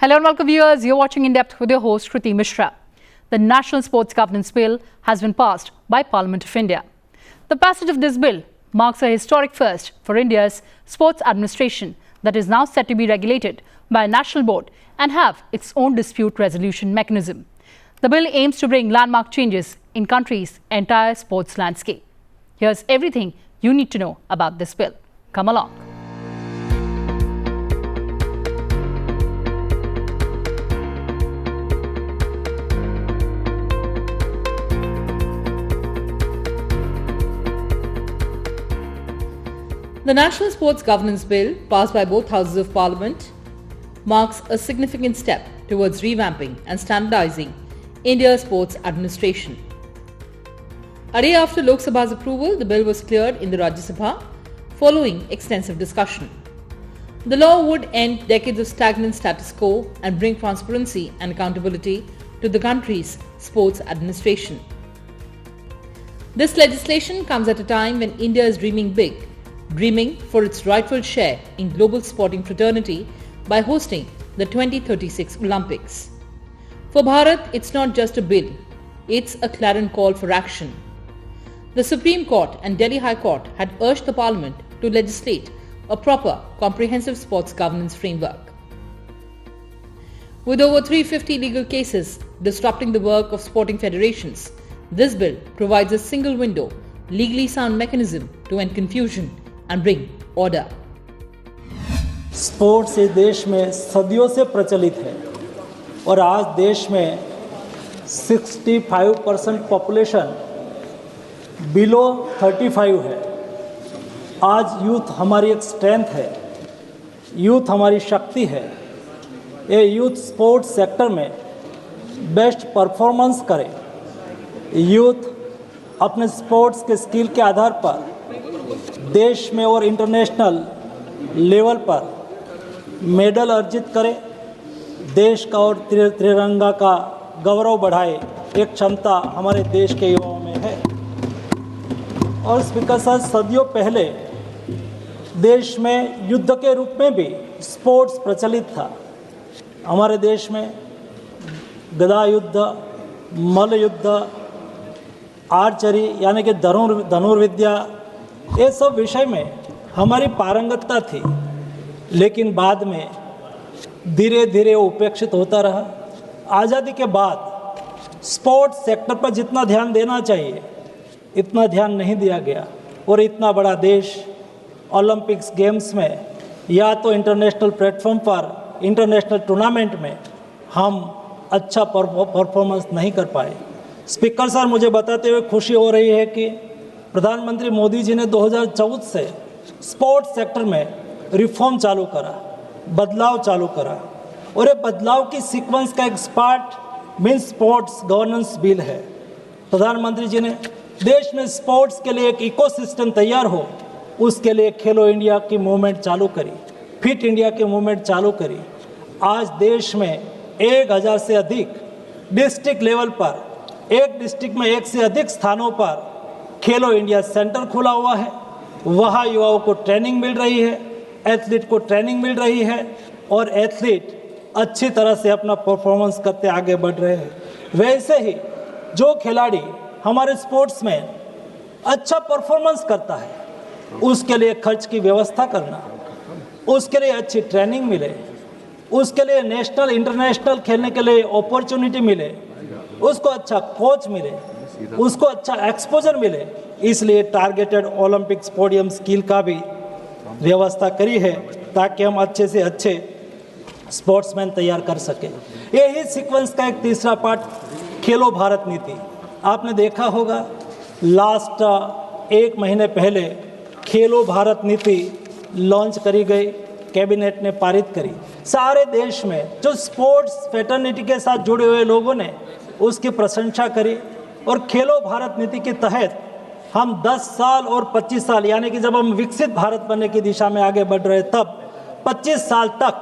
Hello and welcome viewers, you're watching In Depth with your host Kriti Mishra. The National Sports Governance Bill has been passed by Parliament of India. The passage of this bill marks a historic first for India's sports administration that is now set to be regulated by a national board and have its own dispute resolution mechanism. The bill aims to bring landmark changes in country's entire sports landscape. Here's everything you need to know about this bill. Come along. The National Sports Governance Bill, passed by both Houses of Parliament, marks a significant step towards revamping and standardizing India's sports administration. A day after Lok Sabha's approval, the bill was cleared in the Rajya Sabha following extensive discussion. The law would end decades of stagnant status quo and bring transparency and accountability to the country's sports administration. This legislation comes at a time when India is dreaming big, dreaming for its rightful share in global sporting fraternity by hosting the 2036 Olympics. For Bharat, it's not just a bill, it's a clarion call for action. The Supreme Court and Delhi High Court had urged the Parliament to legislate a proper, comprehensive sports governance framework. With over 350 legal cases disrupting the work of sporting federations, this bill provides a single window, legally sound mechanism to end confusion and bring order. Sports इस देश में सदियों से प्रचलित है और आज देश में 65% पॉपुलेशन बिलो 35 है। आज यूथ हमारी एक स्ट्रेंथ है, यूथ हमारी शक्ति है। ये यूथ स्पोर्ट्स सेक्टर में बेस्ट परफॉर्मेंस करे, यूथ अपने स्पोर्ट्स के स्किल के आधार पर देश में और इंटरनेशनल लेवल पर मेडल अर्जित करे, देश का और तिरंगा का गौरव बढ़ाए, एक क्षमता हमारे देश के युवाओं में है। और स्पीकर साहब, सदियों पहले देश में युद्ध के रूप में भी स्पोर्ट्स प्रचलित था। हमारे देश में गदा युद्ध, मल्ल युद्ध, आर्चरी यानी कि धनुर्विद्या, ये सब विषय में हमारी पारंगतता थी, लेकिन बाद में धीरे धीरे उपेक्षित होता रहा। आज़ादी के बाद स्पोर्ट्स सेक्टर पर जितना ध्यान देना चाहिए इतना ध्यान नहीं दिया गया और इतना बड़ा देश ओलंपिक्स गेम्स में या तो इंटरनेशनल प्लेटफॉर्म पर, इंटरनेशनल टूर्नामेंट में हम अच्छा परफॉर्मेंस नहीं कर पाए। स्पीकर सर, मुझे बताते हुए खुशी हो रही है कि प्रधानमंत्री मोदी जी ने 2014 से स्पोर्ट्स सेक्टर में रिफॉर्म चालू करा, बदलाव चालू करा और ये बदलाव की सीक्वेंस का एक part means sports governance bill है। प्रधानमंत्री जी ने देश में स्पोर्ट्स के लिए एक इकोसिस्टम तैयार हो, उसके लिए खेलो इंडिया की मूवमेंट चालू करी, फिट इंडिया की मूवमेंट चालू करी। आज देश में 1000 से अधिक डिस्ट्रिक्ट लेवल पर, एक डिस्ट्रिक्ट में 1 से अधिक स्थानों पर खेलो इंडिया सेंटर खुला हुआ है। वहाँ युवाओं को ट्रेनिंग मिल रही है, एथलीट को ट्रेनिंग मिल रही है और एथलीट अच्छी तरह से अपना परफॉर्मेंस करते आगे बढ़ रहे हैं। वैसे ही जो खिलाड़ी हमारे स्पोर्ट्स में अच्छा परफॉर्मेंस करता है, उसके लिए खर्च की व्यवस्था करना, उसके लिए अच्छी ट्रेनिंग मिले, उसके लिए नेशनल इंटरनेशनल खेलने के लिए अपॉर्चुनिटी मिले, उसको अच्छा कोच मिले, उसको अच्छा एक्सपोजर मिले, इसलिए टारगेटेड ओलंपिक पोडियम स्किल का भी व्यवस्था करी है ताकि हम अच्छे से अच्छे स्पोर्ट्समैन तैयार कर सकें। यही सीक्वेंस का एक तीसरा पार्ट खेलो भारत नीति। आपने देखा होगा लास्ट 1 महीने पहले खेलो भारत नीति लॉन्च करी गई, कैबिनेट ने पारित करी। सारे देश में जो स्पोर्ट्स फ्रेटर्निटी के साथ जुड़े हुए लोगों ने उसकी प्रशंसा करी और खेलो भारत नीति के तहत हम 10 साल और 25 साल यानी कि जब हम विकसित भारत बनने की दिशा में आगे बढ़ रहे, तब 25 साल तक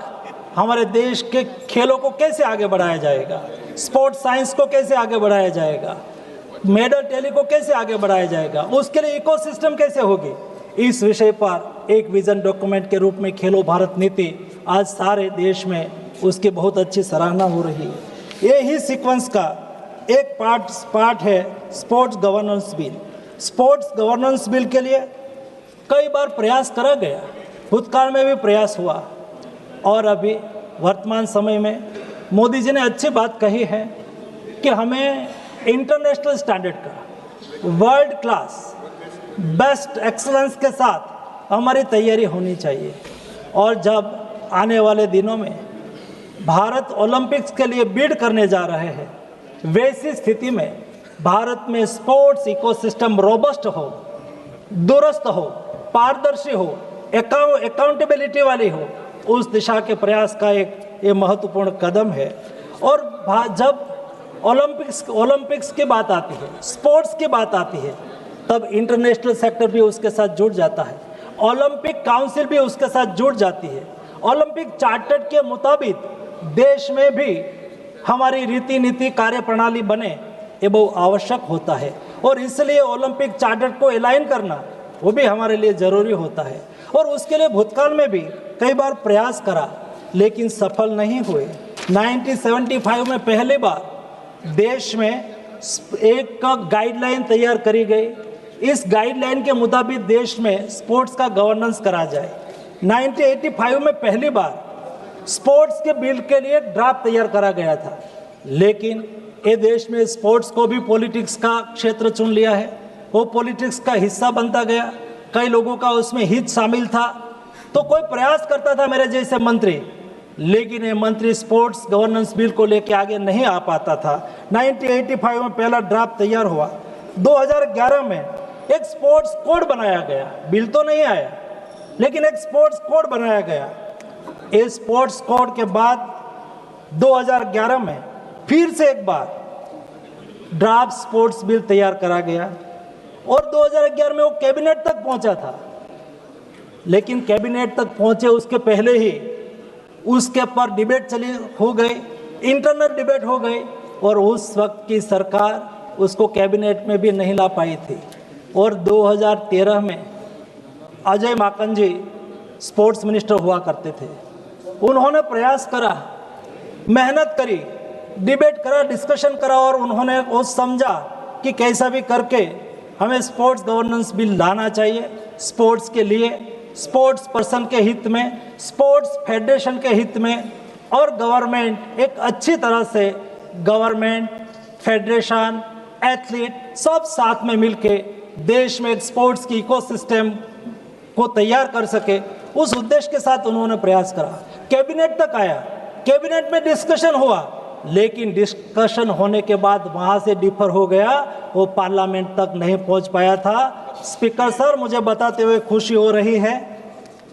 हमारे देश के खेलों को कैसे आगे बढ़ाया जाएगा, स्पोर्ट्स साइंस को कैसे आगे बढ़ाया जाएगा, मेडल टैली को कैसे आगे बढ़ाया जाएगा, उसके लिए इकोसिस्टम कैसे होगी, इस विषय पर एक विजन डॉक्यूमेंट के रूप में खेलो भारत नीति आज सारे देश में उसकी बहुत अच्छी सराहना हो रही है। ये ही सीक्वेंस का एक पार्ट है sports governance bill. Sports governance bill के लिए कई बार प्रयास करा गया, भूतकाल में भी प्रयास हुआ और अभी वर्तमान समय में मोदी जी ने अच्छी बात कही है कि हमें इंटरनेशनल स्टैंडर्ड का वर्ल्ड क्लास बेस्ट एक्सलेंस के साथ हमारी तैयारी होनी चाहिए। और जब आने वाले दिनों में भारत ओलंपिक्स के लिए बिड करने जा रहे हैं, वैसी स्थिति में भारत में स्पोर्ट्स इकोसिस्टम रोबस्ट हो, दुरुस्त हो, पारदर्शी हो, अकाउंटेबिलिटी वाली हो, उस दिशा के प्रयास का ये महत्वपूर्ण कदम है। और जब ओलंपिक्स की बात आती है, स्पोर्ट्स की बात आती है, तब इंटरनेशनल सेक्टर भी उसके साथ जुड़ जाता है, ओलंपिक काउंसिल भी उसके साथ जुड़ जाती है। ओलंपिक चार्टर के मुताबिक देश में भी हमारी रीति नीति कार्यप्रणाली बने, ये बहुत आवश्यक होता है और इसलिए ओलंपिक चार्टर को अलाइन करना वो भी हमारे लिए ज़रूरी होता है। और उसके लिए भूतकाल में भी कई बार प्रयास करा लेकिन सफल नहीं हुए। 1975 में पहली बार देश में एक गाइडलाइन तैयार करी गई। इस गाइडलाइन के मुताबिक देश में स्पोर्ट्स का गवर्नेंस करा जाए। 1985 में पहली बार स्पोर्ट्स के बिल के लिए ड्राफ्ट तैयार करा गया था, लेकिन ये देश में स्पोर्ट्स को भी पॉलिटिक्स का क्षेत्र चुन लिया है, वो पॉलिटिक्स का हिस्सा बनता गया। कई लोगों का उसमें हित शामिल था, तो कोई प्रयास करता था मेरे जैसे मंत्री, लेकिन ये मंत्री स्पोर्ट्स गवर्नेंस बिल को लेकर आगे नहीं आ पाता था। 1985 में पहला ड्राफ्ट तैयार हुआ। 2011 में एक स्पोर्ट्स कोड बनाया गया, बिल तो नहीं आया लेकिन एक स्पोर्ट्स कोड बनाया गया। इस स्पोर्ट्स कोड के बाद 2011 में फिर से एक बार ड्राफ्ट स्पोर्ट्स बिल तैयार करा गया और 2011 में वो कैबिनेट तक पहुंचा था, लेकिन कैबिनेट तक पहुंचे उसके पहले ही उसके पर डिबेट हो गई, इंटरनल डिबेट हो गई और उस वक्त की सरकार उसको कैबिनेट में भी नहीं ला पाई थी। और 2013 में अजय माकन जी स्पोर्ट्स मिनिस्टर हुआ करते थे, उन्होंने प्रयास करा, मेहनत करी, डिबेट करा, डिस्कशन करा और उन्होंने वो समझा कि कैसा भी करके हमें स्पोर्ट्स गवर्नेंस बिल लाना चाहिए स्पोर्ट्स के लिए, स्पोर्ट्स पर्सन के हित में, स्पोर्ट्स फेडरेशन के हित में। और गवर्नमेंट एक अच्छी तरह से गवर्नमेंट, फेडरेशन, एथलीट सब साथ में मिलके देश में एक स्पोर्ट्स की इकोसिस्टम को तैयार कर सके, उस उद्देश्य के साथ उन्होंने प्रयास करा। कैबिनेट तक आया, कैबिनेट में डिस्कशन हुआ, लेकिन डिस्कशन होने के बाद वहाँ से डिफर हो गया, वो पार्लियामेंट तक नहीं पहुँच पाया था। स्पीकर सर, मुझे बताते हुए खुशी हो रही है,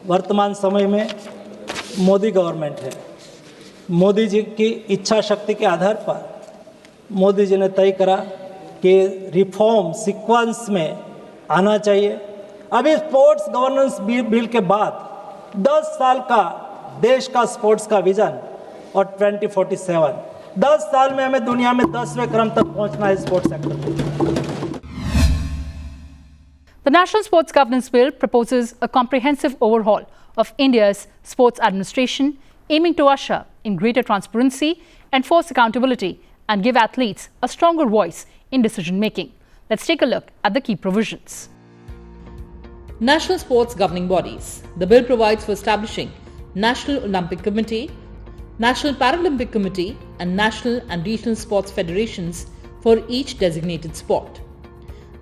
वर्तमान समय में मोदी गवर्नमेंट है। मोदी जी की इच्छा शक्ति के आधार पर मोदी जी ने तय करा कि रिफॉर्म सीक्वेंस में आना चाहिए। अभी स्पोर्ट्स गवर्नेंस बिल के बाद 10 साल का देश का स्पोर्ट्स का विजन और 2047, 10 साल में हमें दुनिया में 10वें क्रम तक पहुंचना है स्पोर्ट्स सेक्टर में। The National Sports Governance Bill proposes a comprehensive overhaul of India's sports administration, aiming to usher in greater transparency, enforce accountability, and give athletes a stronger voice in decision making. Let's take a look at the key provisions. National sports governing bodies. The bill provides for establishing National Olympic Committee, National Paralympic Committee, and national and regional sports federations for each designated sport.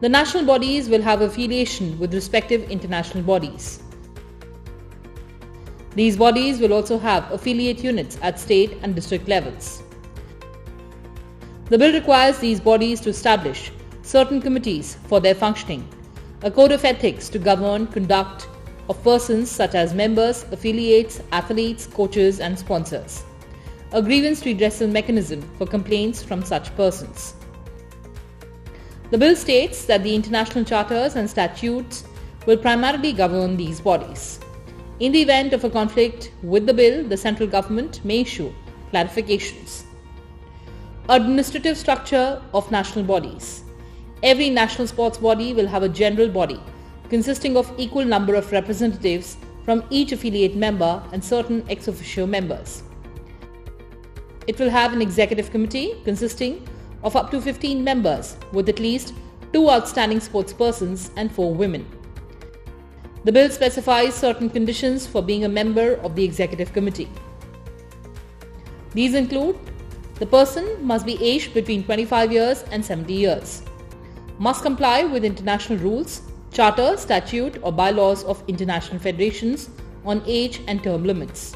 The national bodies will have affiliation with respective international bodies. These bodies will also have affiliate units at state and district levels. The bill requires these bodies to establish certain committees for their functioning, a code of ethics to govern conduct of persons such as members, affiliates, athletes, coaches, and sponsors, a grievance redressal mechanism for complaints from such persons. The bill states that the international charters and statutes will primarily govern these bodies. In the event of a conflict with the bill, the central government may issue clarifications. Administrative structure of national bodies. Every national sports body will have a general body consisting of equal number of representatives from each affiliate member and certain ex officio members. It will have an executive committee consisting of up to 15 members with at least 2 outstanding sportspersons and 4 women. The bill specifies certain conditions for being a member of the executive committee. These include: the person must be aged between 25 years and 70 years, must comply with international rules, charter, statute or bylaws of international federations on age and term limits.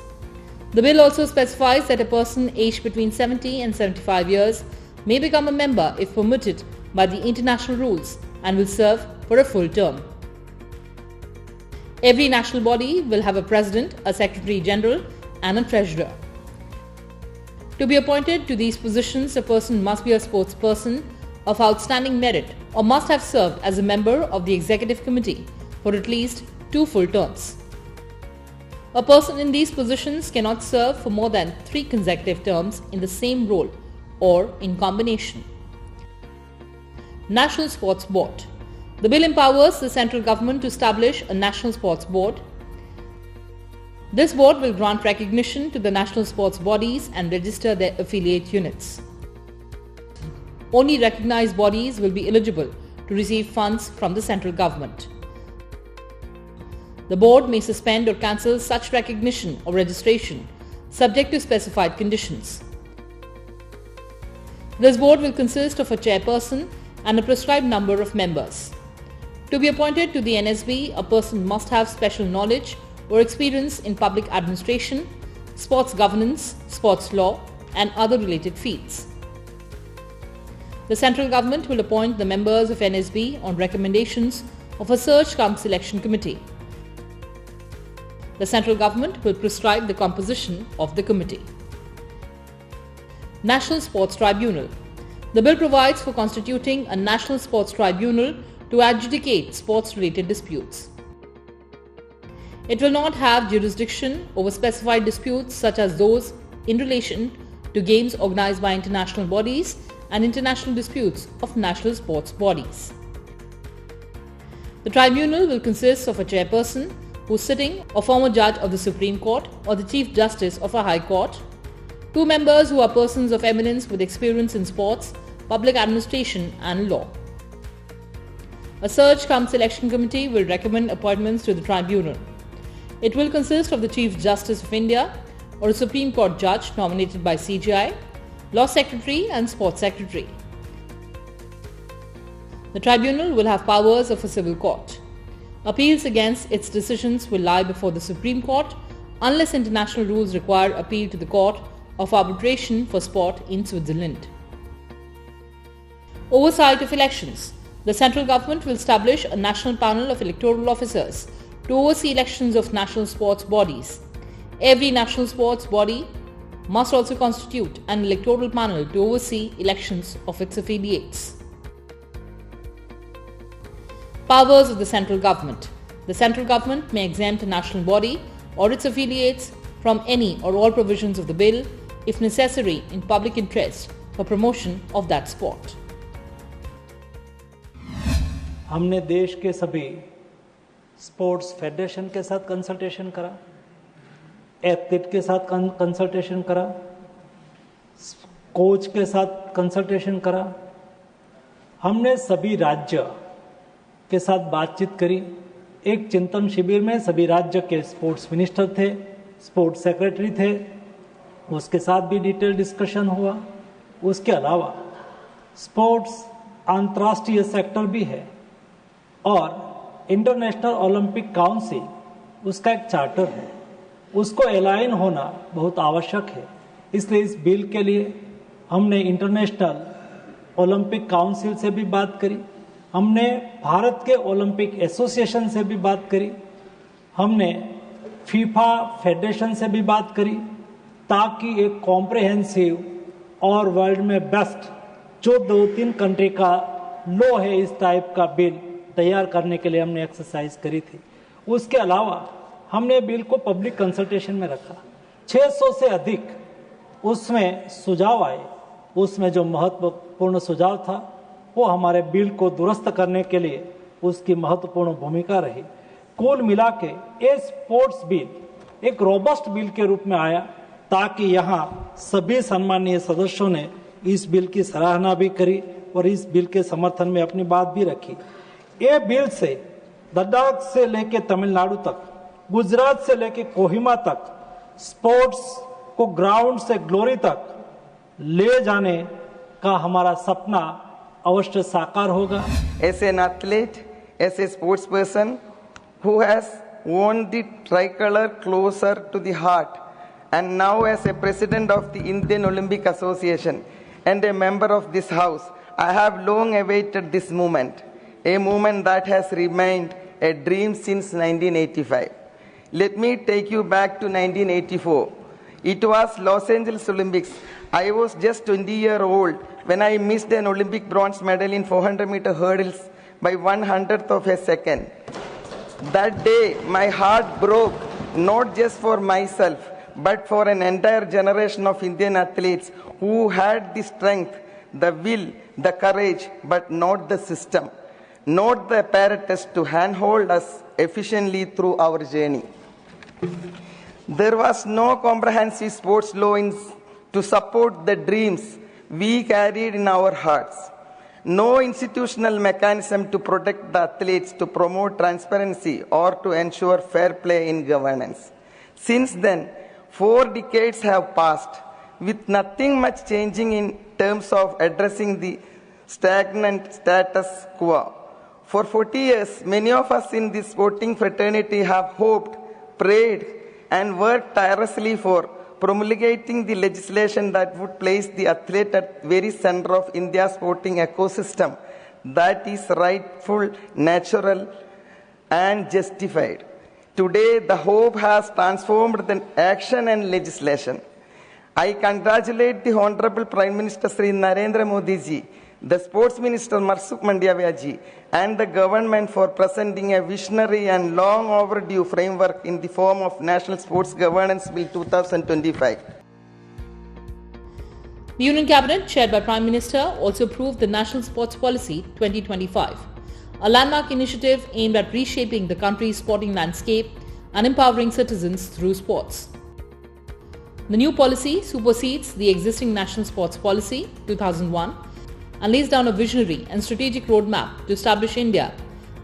The bill also specifies that a person aged between 70 and 75 years may become a member if permitted by the international rules and will serve for a full term. Every national body will have a president, a secretary general and a treasurer. To be appointed to these positions, a person must be a sportsperson of outstanding merit or must have served as a member of the executive committee for at least 2 full terms. A person in these positions cannot serve for more than 3 consecutive terms in the same role or in combination. National Sports Board. The bill empowers the central government to establish a National Sports Board. This board will grant recognition to the national sports bodies and register their affiliate units. Only recognized bodies will be eligible to receive funds from the central government. The board may suspend or cancel such recognition or registration subject to specified conditions. This board will consist of a chairperson and a prescribed number of members. To be appointed to the NSB, a person must have special knowledge or experience in public administration, sports governance, sports law, and other related fields. The central government will appoint the members of NSB on recommendations of a search-cum-selection committee. The central government will prescribe the composition of the committee. National Sports Tribunal. The bill provides for constituting a National Sports Tribunal to adjudicate sports-related disputes. It will not have jurisdiction over specified disputes such as those in relation to games organized by international bodies and international disputes of national sports bodies. The tribunal will consist of a chairperson who is sitting or former judge of the Supreme Court or the Chief Justice of a High Court, 2 members who are persons of eminence with experience in sports, public administration and law. A search-cum-selection committee will recommend appointments to the tribunal. It will consist of the Chief Justice of India or a Supreme Court judge nominated by CJI, Law Secretary and Sports Secretary. The tribunal will have powers of a civil court. Appeals against its decisions will lie before the Supreme Court unless international rules require appeal to the Court of Arbitration for Sport in Switzerland. Oversight of elections. The central government will establish a national panel of electoral officers to oversee elections of national sports bodies. Every national sports body must also constitute an electoral panel to oversee elections of its affiliates. Powers of the central government. The central government may exempt a national body or its affiliates from any or all provisions of the bill if necessary in public interest for promotion of that sport. हमने देश के सभी sports federation के साथ consultation करा, athlete के साथ consultation करा, कोच के साथ कंसल्टेशन करा। हमने सभी राज्य के साथ बातचीत करी। एक चिंतन शिविर में सभी राज्य के स्पोर्ट्स मिनिस्टर थे, स्पोर्ट्स सेक्रेटरी थे, उसके साथ भी डिटेल डिस्कशन हुआ। उसके अलावा स्पोर्ट्स अंतर्राष्ट्रीय सेक्टर भी है और इंटरनेशनल ओलंपिक काउंसिल उसका एक चार्टर है, उसको अलाइन होना बहुत आवश्यक है। इसलिए इस बिल के लिए हमने इंटरनेशनल ओलंपिक काउंसिल से भी बात करी, हमने भारत के ओलंपिक एसोसिएशन से भी बात करी, हमने फीफा फेडरेशन से भी बात करी, ताकि एक कॉम्प्रिहेंसिव और वर्ल्ड में बेस्ट जो 2-3 कंट्री का लॉ है इस टाइप का बिल तैयार करने के लिए हमने एक्सरसाइज करी थी। उसके अलावा हमने बिल को पब्लिक कंसल्टेशन में रखा। 600 से अधिक उसमें सुझाव आए। उसमें जो महत्वपूर्ण सुझाव था वो हमारे बिल को दुरुस्त करने के लिए उसकी महत्वपूर्ण भूमिका रही। कुल मिला के ये स्पोर्ट्स बिल एक रोबस्ट बिल के रूप में आया ताकि यहाँ सभी सम्मानीय सदस्यों ने इस बिल की सराहना भी करी और इस बिल के समर्थन में अपनी बात भी रखी। ये बिल से लद्दाख से लेके तमिलनाडु तक, गुजरात से लेके कोहिमा तक स्पोर्ट्स को ग्राउंड से ग्लोरी तक ले जाने का हमारा सपना अवश्य साकार होगा। As an athlete, as a sports person who has worn the tricolor closer to the heart, and now as a president of the Indian Olympic Association and a member of this house, I have long awaited this moment, a moment that has remained a dream since 1985. Let me take you back to 1984. It was Los Angeles Olympics. I was just 20-year-old when I missed an Olympic bronze medal in 400-meter hurdles by 1/100th of a second. That day, my heart broke, not just for myself, but for an entire generation of Indian athletes who had the strength, the will, the courage, but not the system, not the apparatus to handhold us efficiently through our journey. There was no comprehensive sports law to support the dreams we carried in our hearts. No institutional mechanism to protect the athletes, to promote transparency, or to ensure fair play in governance. Since then, 4 decades have passed, with nothing much changing in terms of addressing the stagnant status quo. For 40 years, many of us in the sporting fraternity have hoped, prayed, and worked tirelessly for promulgating the legislation that would place the athlete at the very center of India's sporting ecosystem that is rightful, natural, and justified. Today, the hope has transformed the action and legislation. I congratulate the Honorable Prime Minister Sri Narendra Modi ji, the Sports Minister Mansukh Mandaviya ji, and the government for presenting a visionary and long overdue framework in the form of National Sports Governance Bill 2025. The Union Cabinet, chaired by Prime Minister, also approved the National Sports Policy 2025, a landmark initiative aimed at reshaping the country's sporting landscape and empowering citizens through sports. The new policy supersedes the existing National Sports Policy 2001 and lays down a visionary and strategic roadmap to establish India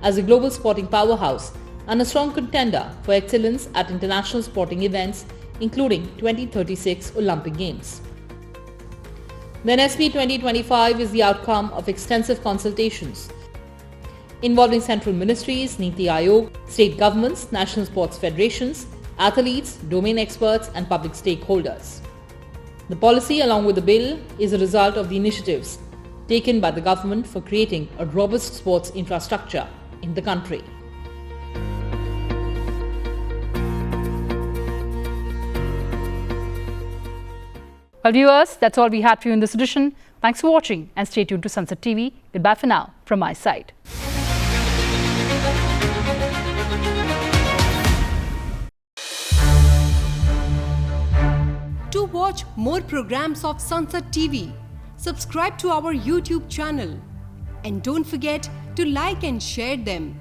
as a global sporting powerhouse and a strong contender for excellence at international sporting events, including 2036 Olympic Games. The NSP 2025 is the outcome of extensive consultations involving central ministries, Niti Aayog, state governments, national sports federations, athletes, domain experts, and public stakeholders. The policy, along with the bill, is a result of the initiatives taken by the government for creating a robust sports infrastructure in the country. Well, viewers, that's all we had for you in this edition. Thanks for watching and stay tuned to Sunset TV. Goodbye for now from my side. To watch more programs of Sunset TV, subscribe to our YouTube channel and don't forget to like and share them.